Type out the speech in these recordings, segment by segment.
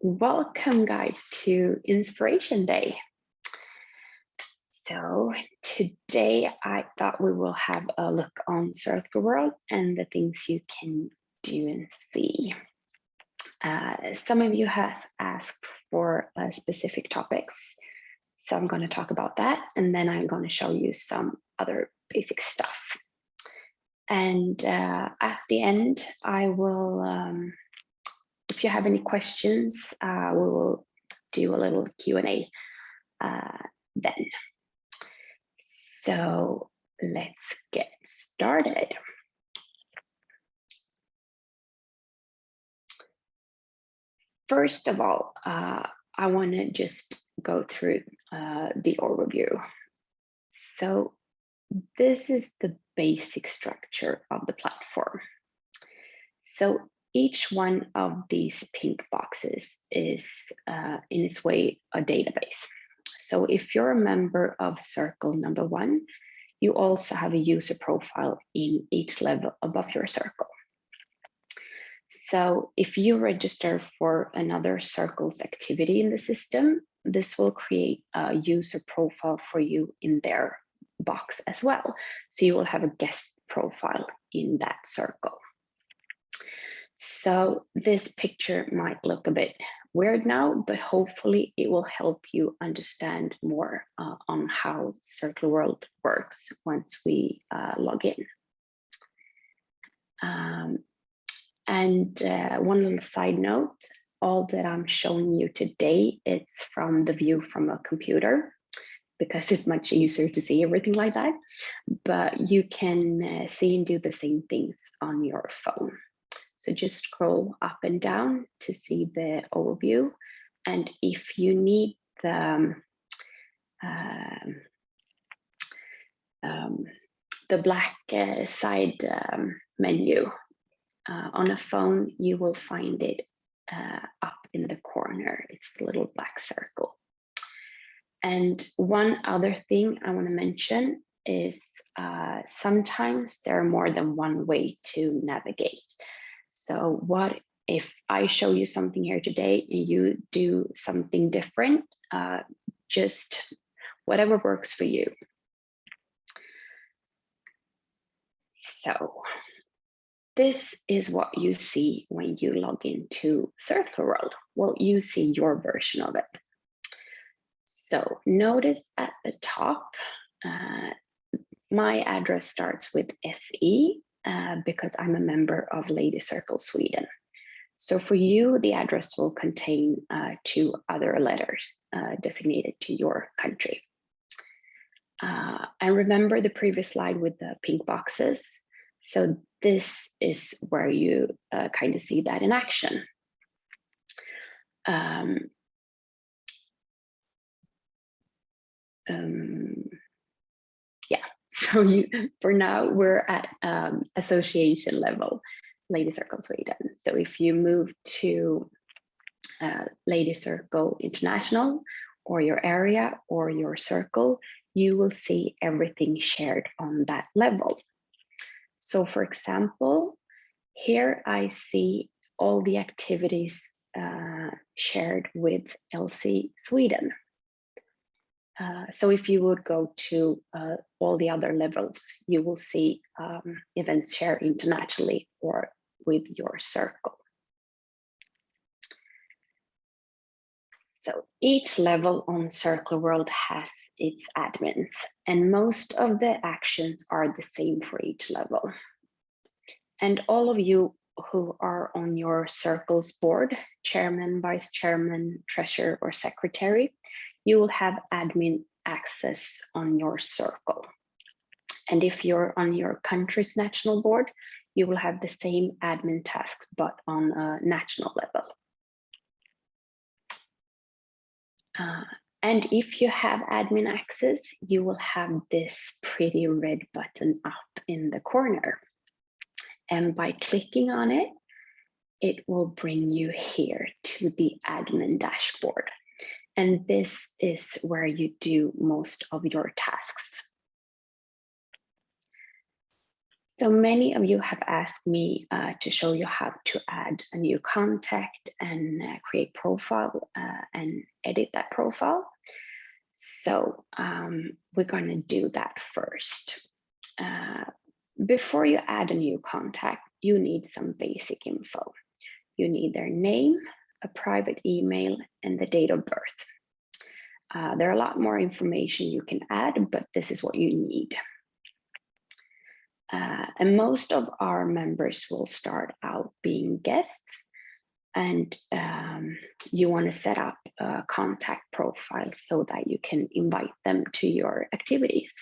Welcome, guys, to Inspiration Day. So today I thought we will have a look on Circler.World and the things you can do and see. Some of you have asked for specific topics, so I'm going to talk about that, and then I'm going to show you some other basic stuff. And at the end, I will, if you have any questions, we will do a little Q&A then. So let's get started. First of all, I want to just go through the overview. So this is the basic structure of the platform. So each one of these pink boxes is in its way a database. So if you're a member of circle number 1, you also have a user profile in each level above your circle. So if you register for another circle's activity in the system, this will create a user profile for you in their box as well. So you will have a guest profile in that circle. So this picture might look a bit weird now, but hopefully it will help you understand more on how Circler.World works once we log in. One little side note, all that I'm showing you today, it's from the view from a computer because it's much easier to see everything like that, but you can see and do the same things on your phone. So just scroll up and down to see the overview. And if you need the black side menu on a phone, you will find it up in the corner. It's the little black circle. And one other thing I want to mention is sometimes there are more than one way to navigate. So what if I show you something here today and you do something different, just whatever works for you. So this is what you see when you log into Circler.World. Well, you see your version of it. So notice at the top, my address starts with SE because I'm a member of Lady Circle Sweden. So for you, the address will contain 2 other letters designated to your country. And remember the previous slide with the pink boxes. So this is where you kind of see that in action. Yeah, so for now we're at association level, Lady Circle Sweden. So if you move to Lady Circle International or your area or your circle, you will see everything shared on that level. So for example, here I see all the activities shared with LC Sweden. So if you would go to all the other levels, you will see events shared internationally or with your circle. So each level on Circler.World has its admins, and most of the actions are the same for each level. And all of you who are on your circle's board, chairman, vice chairman, treasurer, or secretary, you will have admin access on your circle. And if you're on your country's national board, you will have the same admin tasks, but on a national level. And if you have admin access, you will have this pretty red button up in the corner. And by clicking on it, it will bring you here to the admin dashboard. And this is where you do most of your tasks. So many of you have asked me to show you how to add a new contact and create profile and edit that profile. So we're going to do that first. Before you add a new contact, you need some basic info. You need their name, a private email, and the date of birth. There are a lot more information you can add, but this is what you need. And most of our members will start out being guests, and you want to set up a contact profile so that you can invite them to your activities.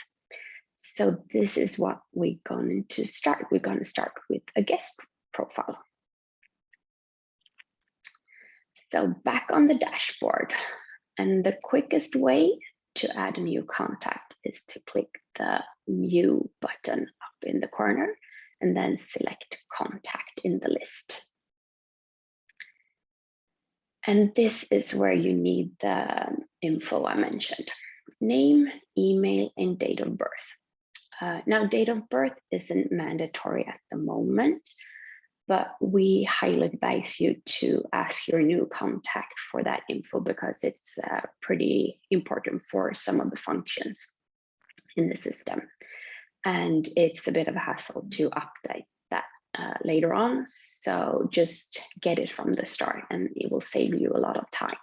So this is what we're going to start. We're going to start with a guest profile. So back on the dashboard, and the quickest way to add a new contact is to click the new button up in the corner and then select contact in the list. And this is where you need the info I mentioned: name, email, and date of birth. Now, date of birth isn't mandatory at the moment, but we highly advise you to ask your new contact for that info because it's pretty important for some of the functions in the system. And it's a bit of a hassle to update that later on. So just get it from the start and it will save you a lot of time.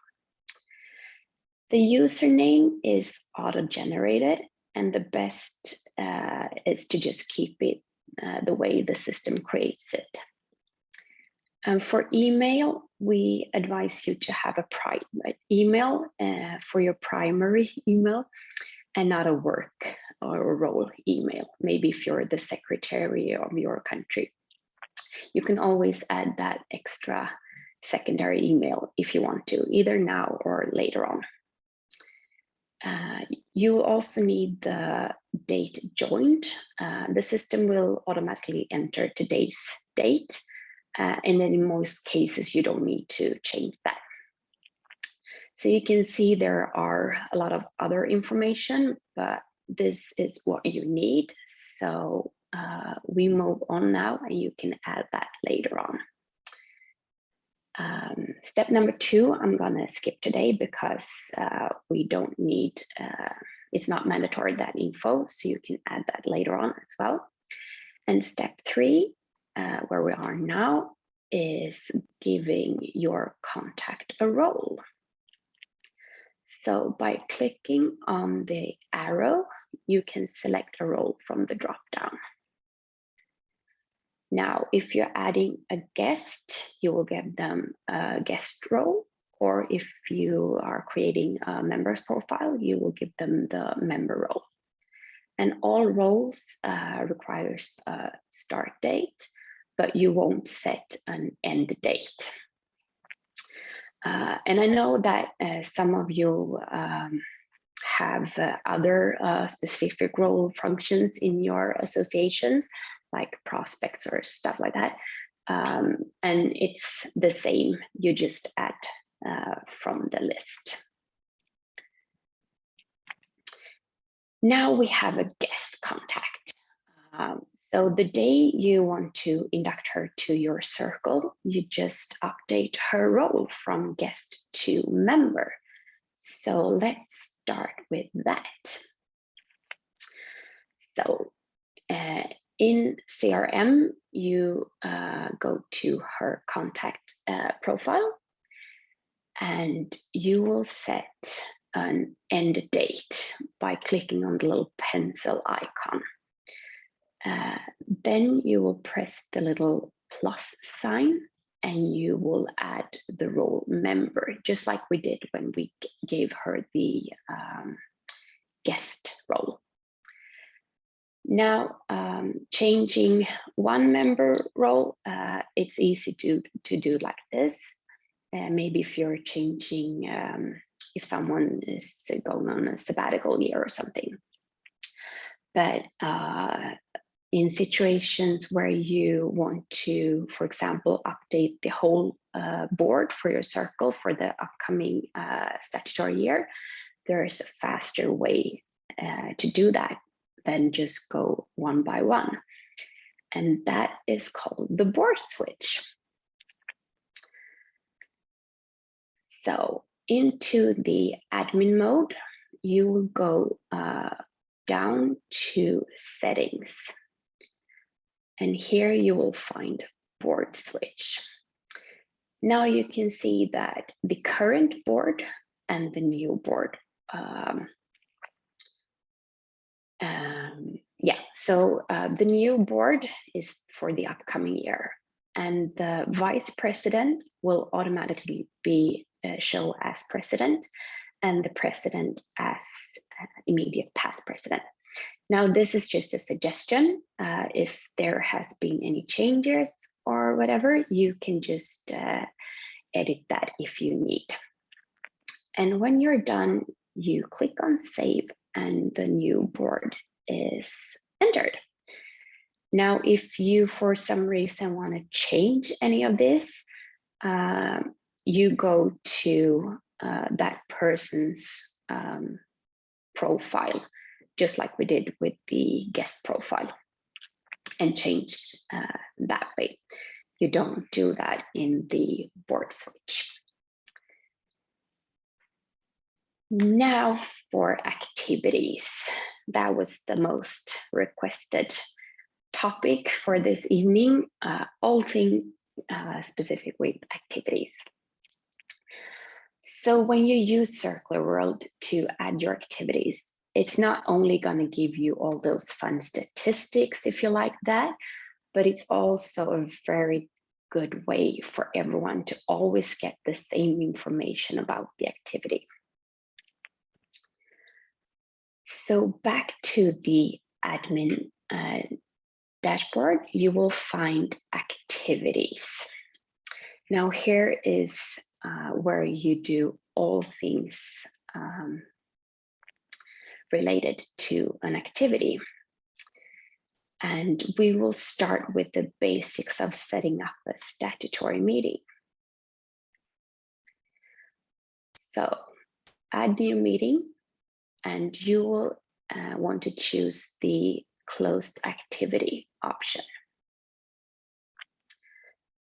The username is auto-generated, and the best is to just keep it the way the system creates it. And for email, we advise you to have a private email for your primary email and not a work or a role email. Maybe if you're the secretary of your country, you can always add that extra secondary email if you want to, either now or later on. You also need the date joined. The system will automatically enter today's date. And then in most cases, you don't need to change that. So you can see there are a lot of other information, but this is what you need. So we move on now, and you can add that later on. Step number 2, I'm gonna skip today because we don't need, it's not mandatory, that info, so you can add that later on as well. And step 3, where we are now, is giving your contact a role. So by clicking on the arrow, you can select a role from the drop-down. Now, if you're adding a guest, you will give them a guest role, or if you are creating a member's profile, you will give them the member role. And all roles requires a start date, but you won't set an end date. And I know that some of you have other specific role functions in your associations, like prospects or stuff like that. And it's the same, you just add from the list. Now we have a guest contact. So the day you want to induct her to your circle, you just update her role from guest to member. So let's start with that. So in CRM, you go to her contact profile, and you will set an end date by clicking on the little pencil icon. Then you will press the little plus sign, and you will add the role member, just like we did when we gave her the guest role. Now, changing one member role, it's easy to do like this. Maybe if you're changing, if someone is going on a sabbatical year or something. But in situations where you want to, for example, update the whole board for your circle for the upcoming statutory year, there is a faster way to do that than just go one by one. and that is called the board switch. So into the admin mode, you will go down to settings. And here you will find board switch. Now you can see that the current board and the new board. The new board is for the upcoming year, and the vice president will automatically be show as president, and the president as immediate past president. Now, this is just a suggestion. If there has been any changes or whatever, you can just edit that if you need. And when you're done, you click on save and the new board is entered. Now, if you for some reason want to change any of this, you go to that person's profile, just like we did with the guest profile, and change that way. You don't do that in the board switch. Now for activities. That was the most requested topic for this evening, all things specific with activities. So when you use Circler.World to add your activities, it's not only going to give you all those fun statistics, if you like that, but it's also a very good way for everyone to always get the same information about the activity. So back to the admin dashboard, you will find activities. Now here is where you do all things related to an activity. And we will start with the basics of setting up a statutory meeting. So add new meeting, and you will want to choose the closed activity option.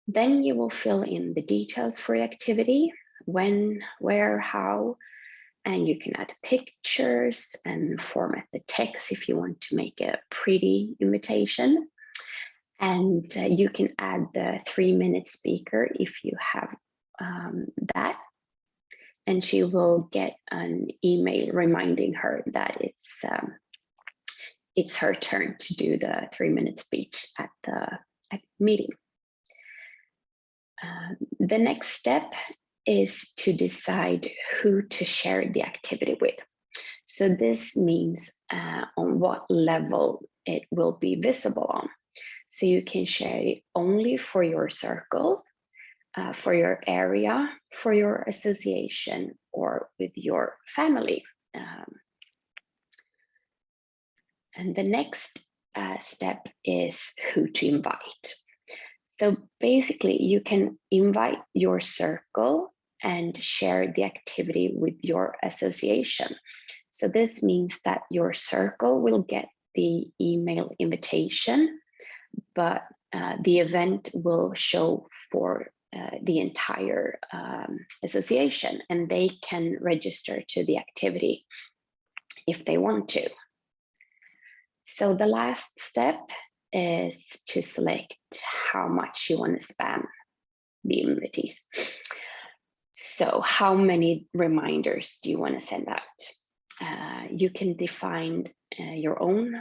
Then you will fill in the details for your activity, when, where, how, and you can add pictures and format the text if you want to make a pretty invitation. And you can add the 3-minute speaker if you have that. And she will get an email reminding her that it's her turn to do the 3-minute speech at the meeting. The next step is to decide who to share the activity with. So this means on what level it will be visible on. So you can share it only for your circle, for your area, for your association, or with your family. And the next step is who to invite. So basically, you can invite your circle and share the activity with your association. So this means that your circle will get the email invitation, but the event will show for the entire association, and they can register to the activity if they want to. So the last step is to select how much you want to spam the invitees. So how many reminders do you want to send out? You can define your own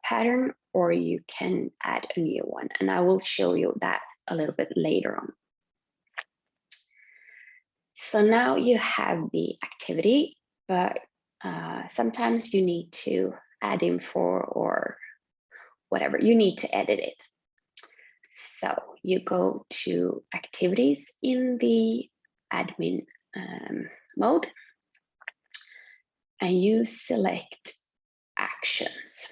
pattern, or you can add a new one, and I will show you that a little bit later on. So now you have the activity, but sometimes you need to add info or whatever, you need to edit it. So you go to activities in the admin mode, and you select actions.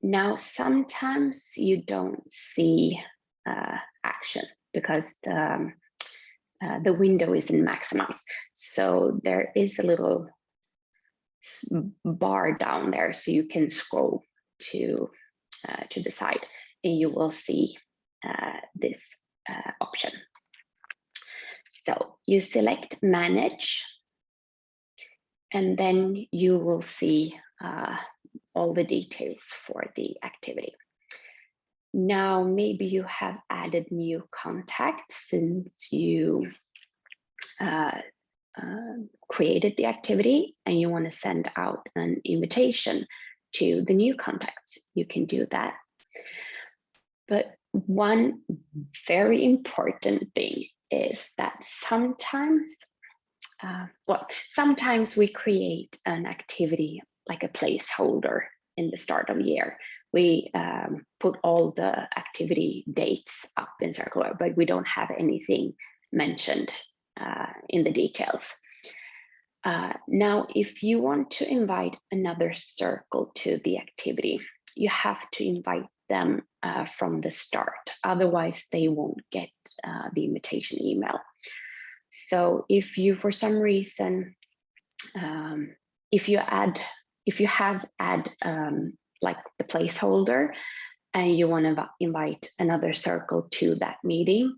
Now, sometimes you don't see action because the window isn't maximized. So there is a little bar down there, so you can scroll to the side, and you will see this option. So you select manage, and then you will see all the details for the activity. Now, maybe you have added new contacts since you created the activity and you want to send out an invitation to the new contacts. You can do that. But one very important thing is that sometimes we create an activity like a placeholder in the start of the year. We put all the activity dates up in Circler, but we don't have anything mentioned in the details. Now, if you want to invite another circle to the activity, you have to invite them from the start. Otherwise, they won't get the invitation email. So if you, for some reason, if you have like the placeholder and you want to invite another circle to that meeting,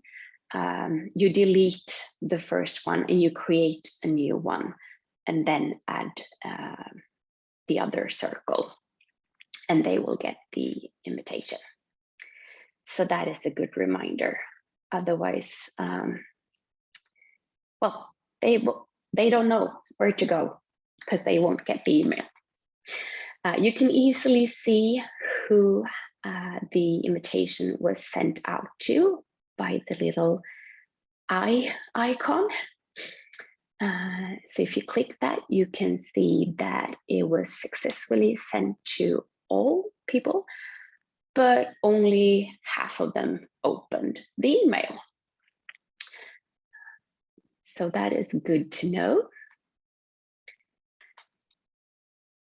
you delete the first one and you create a new one and then add the other circle, and they will get the invitation. So that is a good reminder. Otherwise, well, they don't know where to go because they won't get the email. You can easily see who the invitation was sent out to by the little eye icon. So if you click that, you can see that it was successfully sent to all people, but only half of them opened the email. So that is good to know.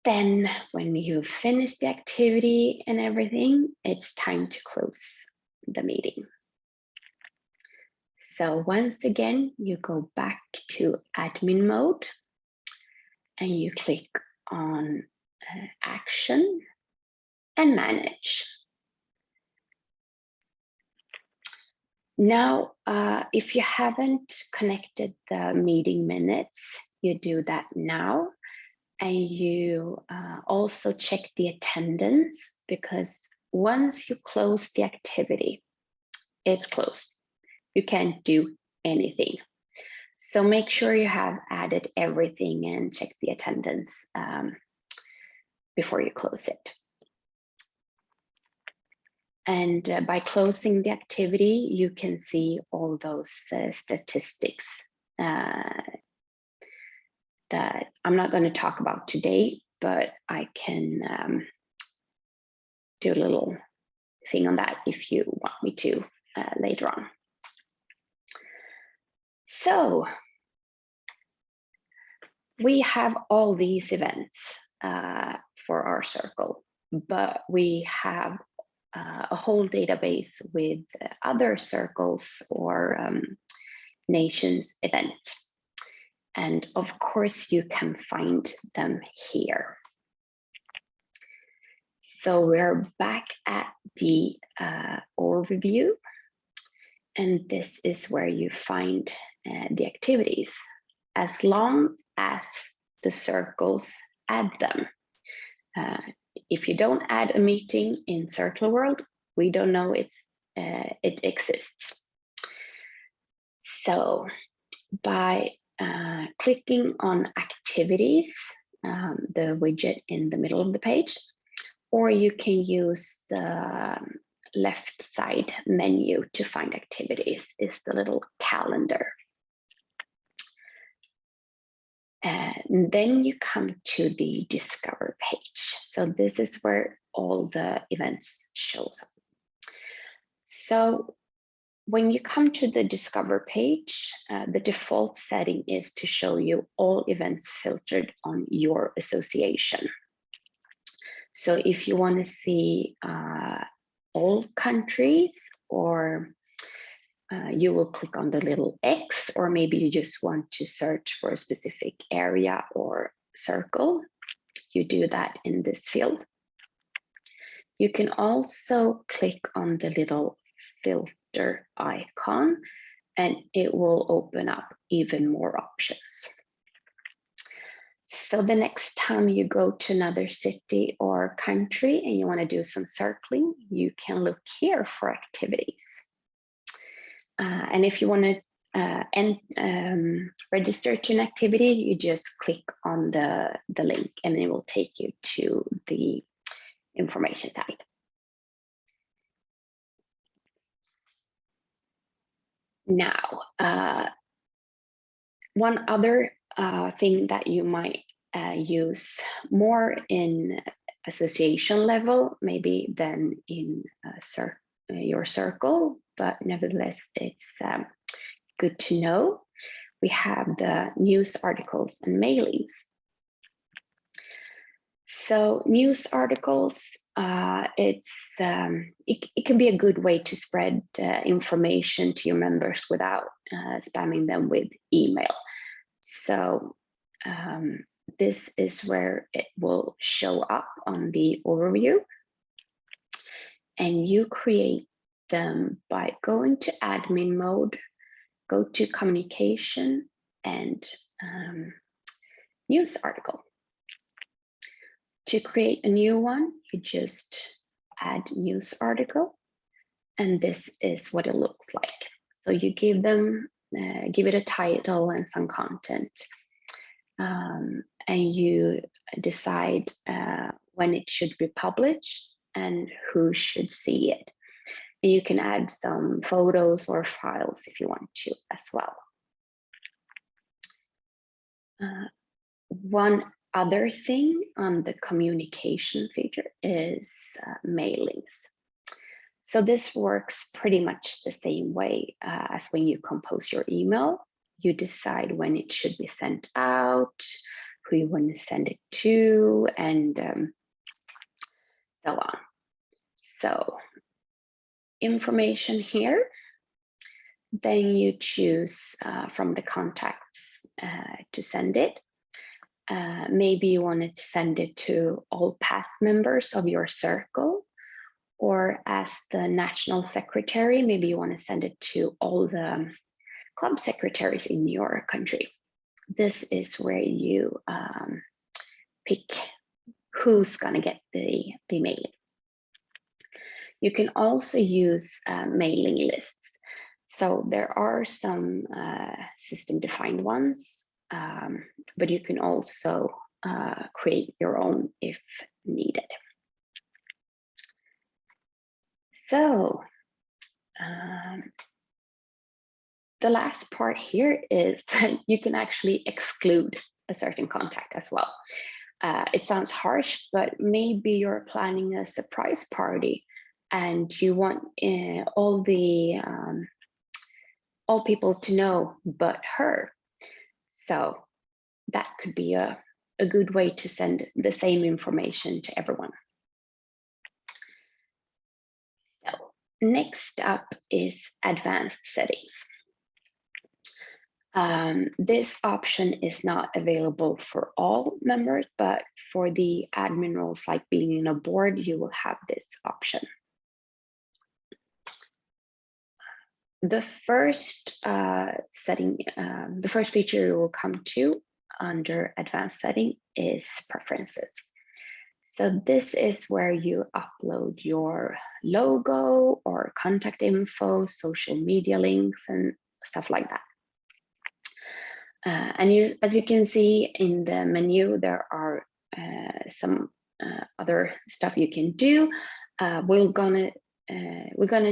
Then when you finish the activity and everything, it's time to close the meeting. So once again, you go back to admin mode and you click on action and manage. Now, if you haven't connected the meeting minutes, you do that now. And you also check the attendance, because once you close the activity, it's closed. You can't do anything. So make sure you have added everything and check the attendance before you close it. And by closing the activity, you can see all those statistics that I'm not going to talk about today, but I can do a little thing on that if you want me to later on. So we have all these events for our circle, but we have a whole database with other circles or nations events. And of course, you can find them here. So we're back at the overview. And this is where you find the activities, as long as the circles add them. If you don't add a meeting in Circler.World, we don't know it exists. So by clicking on activities, the widget in the middle of the page, or you can use the left side menu to find activities, is the little calendar. And then you come to the Discover page. So this is where all the events shows up. So when you come to the Discover page, the default setting is to show you all events filtered on your association. So if you want to see all countries, or you will click on the little X, or maybe you just want to search for a specific area or circle, you do that in this field. You can also click on the little filter icon and it will open up even more options. So the next time you go to another city or country and you want to do some circling, you can look here for activities. And if you want to register to an activity, you just click on the link and it will take you to the information site. Now, one other thing that you might use more in association level, maybe than in your circle, but nevertheless, it's good to know. We have the news articles and mailings. So news articles, it can be a good way to spread information to your members without spamming them with email. So this is where it will show up on the overview. And you create them by going to admin mode, go to communication and news article. To create a new one, you just add news article, and this is what it looks like. So you give it a title and some content, and you decide when it should be published and who should see it. And you can add some photos or files if you want to as well. One other thing on the communication feature is mailings. So this works pretty much the same way as when you compose your email. You decide when it should be sent out, who you want to send it to, and so on. So information here, then you choose from the contacts to send it. Maybe you wanted to send it to all past members of your circle, or as the national secretary, maybe you want to send it to all the club secretaries in your country. This is where you pick who's going to get the mailing. You can also use mailing lists. So there are some system-defined ones, but you can also create your own if needed. So the last part here is that you can actually exclude a certain contact as well. It sounds harsh, but maybe you're planning a surprise party and you want all people to know but her. So that could be a good way to send the same information to everyone. So next up is advanced settings. This option is not available for all members, but for the admin roles like being in a board, you will have this option. The first setting, the first feature you will come to under advanced setting is preferences. So this is where you upload your logo or contact info, social media links, and stuff like that. And as you can see in the menu, there are some other stuff you can do. We're gonna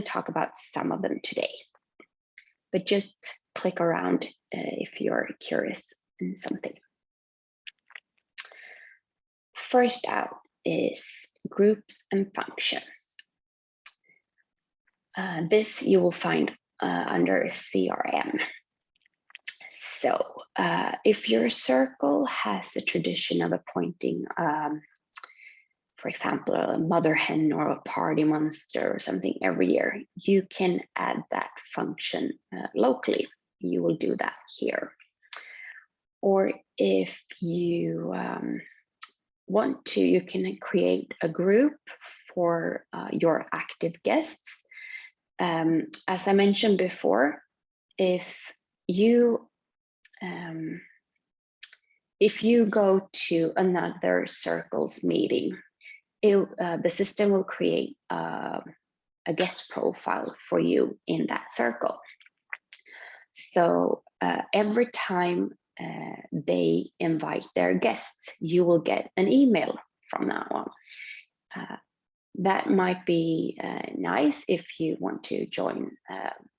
talk about some of them today, but just click around if you're curious in something. First out is groups and functions. This you will find under CRM. So if your circle has a tradition of appointing, for example, a mother hen or a party monster or something every year, you can add that function locally. You will do that here. Or if you want to, you can create a group for your active guests. As I mentioned before, if you go to another Circles meeting, the system will create a guest profile for you in that circle. So every time they invite their guests, you will get an email from now on. That might be nice if you want to join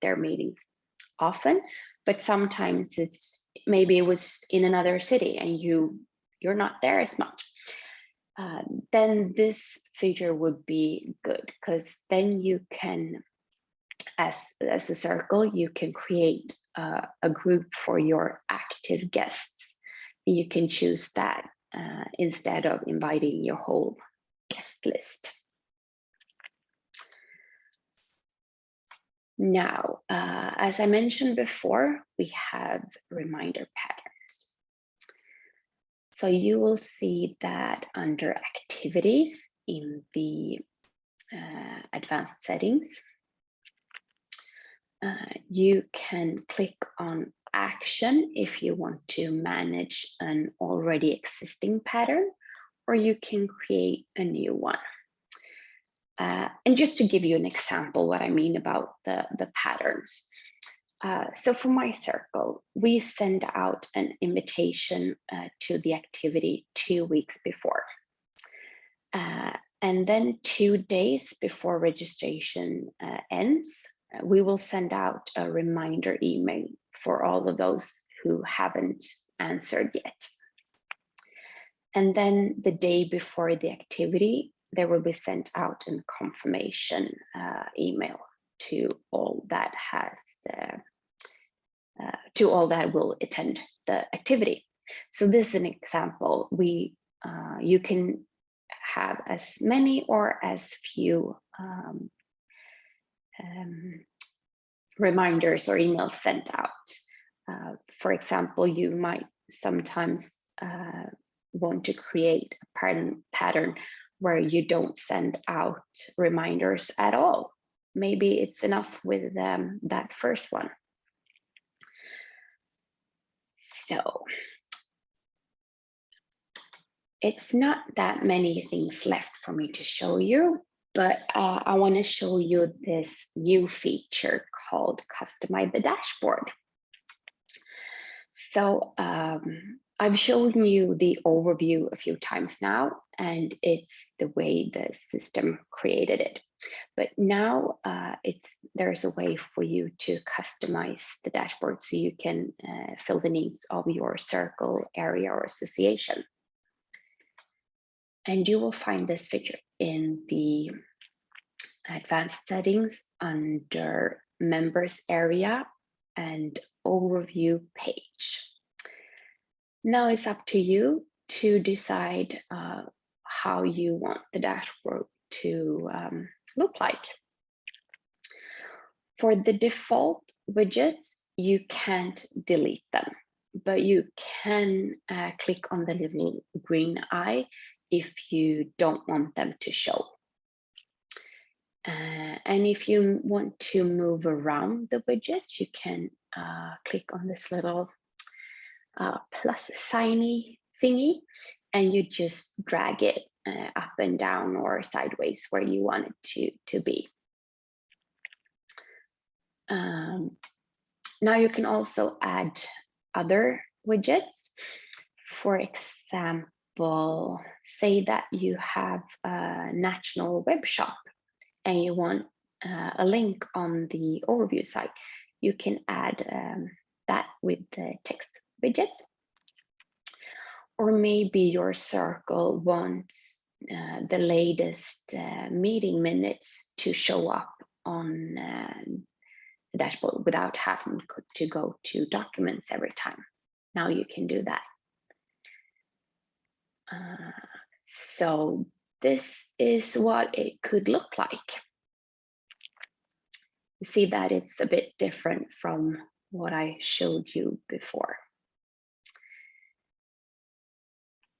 their meetings often, but sometimes maybe it was in another city and you're not there as much. Then this feature would be good, because then you can, as the circle, you can create a group for your active guests. You can choose that instead of inviting your whole guest list. Now, as I mentioned before, we have reminder patterns. So you will see that under activities in the advanced settings, you can click on action if you want to manage an already existing pattern, or you can create a new one. And just to give you an example what I mean about the patterns. So for my circle, we send out an invitation to the activity 2 weeks before. And then 2 days before registration ends, we will send out a reminder email for all of those who haven't answered yet. And then the day before the activity, there will be sent out a confirmation email to all that will attend the activity. So this is an example. You can have as many or as few reminders or emails sent out. For example, you might sometimes want to create a pattern where you don't send out reminders at all. Maybe it's enough with that first one. So it's not that many things left for me to show you, but I want to show you this new feature called Customize the Dashboard. So I've shown you the overview a few times now, and it's the way the system created it. But now there's a way for you to customize the dashboard so you can fill the needs of your circle, area, or association. And you will find this feature in the advanced settings under members area and overview page. Now it's up to you to decide how you want the dashboard to look like. For the default widgets, you can't delete them, but you can click on the little green eye if you don't want them to show. And if you want to move around the widgets, you can click on this little plus signy thingy, and you just drag it up and down or sideways where you want it to be. Now you can also add other widgets. For example, say that you have a national web shop and you want a link on the overview site. You can add that with the text widgets. Or maybe your circle wants the latest meeting minutes to show up on the dashboard without having to go to documents every time. Now you can do that. So this is what it could look like. You see that it's a bit different from what I showed you before.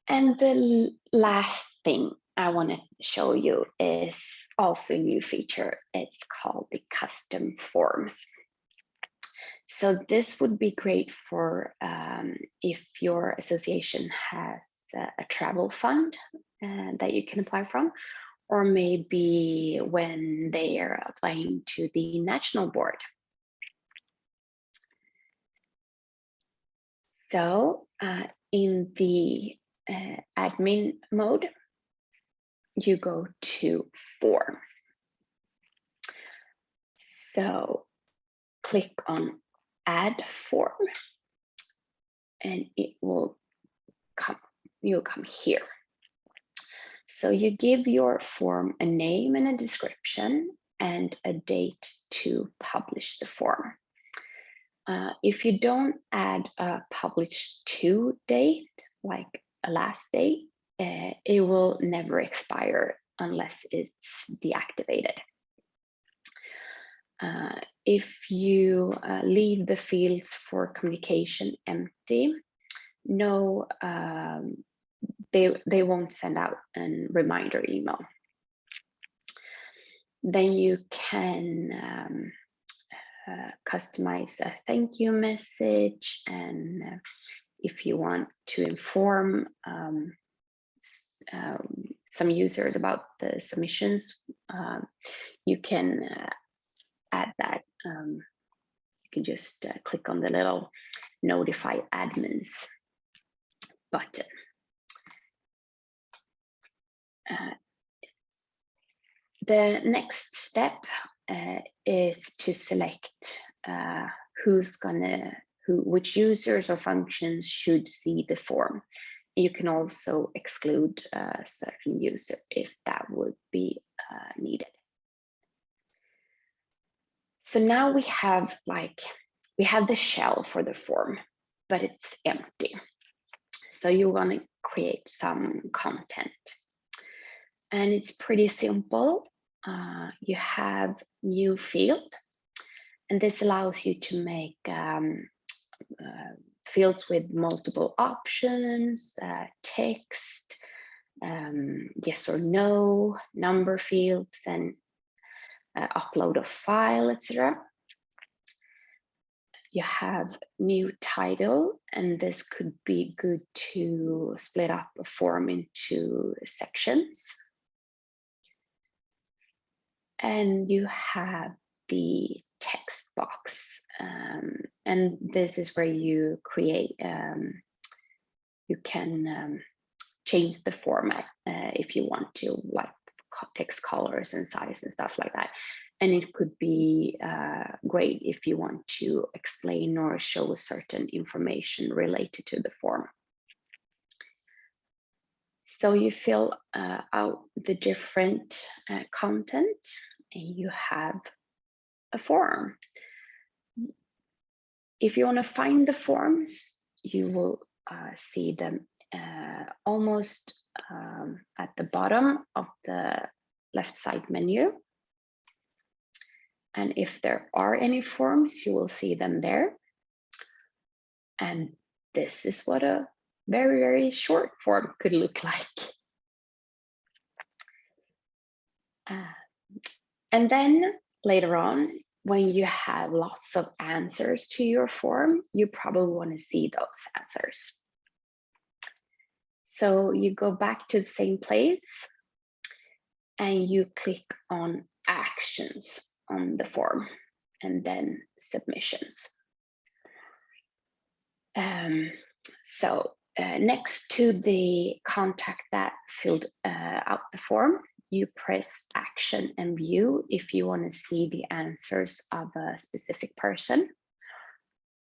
And the last thing I want to show you is also a new feature. It's called the custom forms. So this would be great for if your association has a travel fund that you can apply from, or maybe when they are applying to the national board. So in the admin mode, you go to forms. So click on add form and it will come, you'll come here. So you give your form a name and a description and a date to publish the form. If you don't add a publish to date, like a last date, it will never expire unless it's deactivated. If you leave the fields for communication empty, no, they won't send out a reminder email. Then you can customize a thank you message, and if you want to inform some users about the submissions, you can add that. You can just click on the little notify admins button. The next step is to select which users or functions should see the form. You can also exclude a certain user if that would be needed. So now we have the shell for the form, but it's empty. So you want to create some content. And it's pretty simple. You have new field, and this allows you to make fields with multiple options, text, yes or no, number fields, and upload a file, etc. You have new title, and this could be good to split up a form into sections. And you have the text box, and this is where you create, you can change the format if you want to, like text colors and size and stuff like that. And it could be great if you want to explain or show certain information related to the form. So you fill out the different content, and you have a form. If you want to find the forms, you will see them almost at the bottom of the left side menu. And if there are any forms, you will see them there. And this is what a very, very short form could look like. And then later on, when you have lots of answers to your form, you probably want to see those answers. So you go back to the same place and you click on actions on the form and then submissions. Next to the contact that filled out the form, you press action and view if you want to see the answers of a specific person,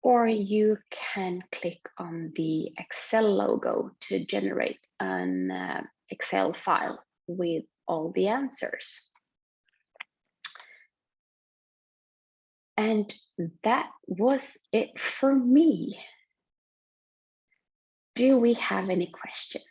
or you can click on the Excel logo to generate an Excel file with all the answers. And that was it for me. Do we have any questions?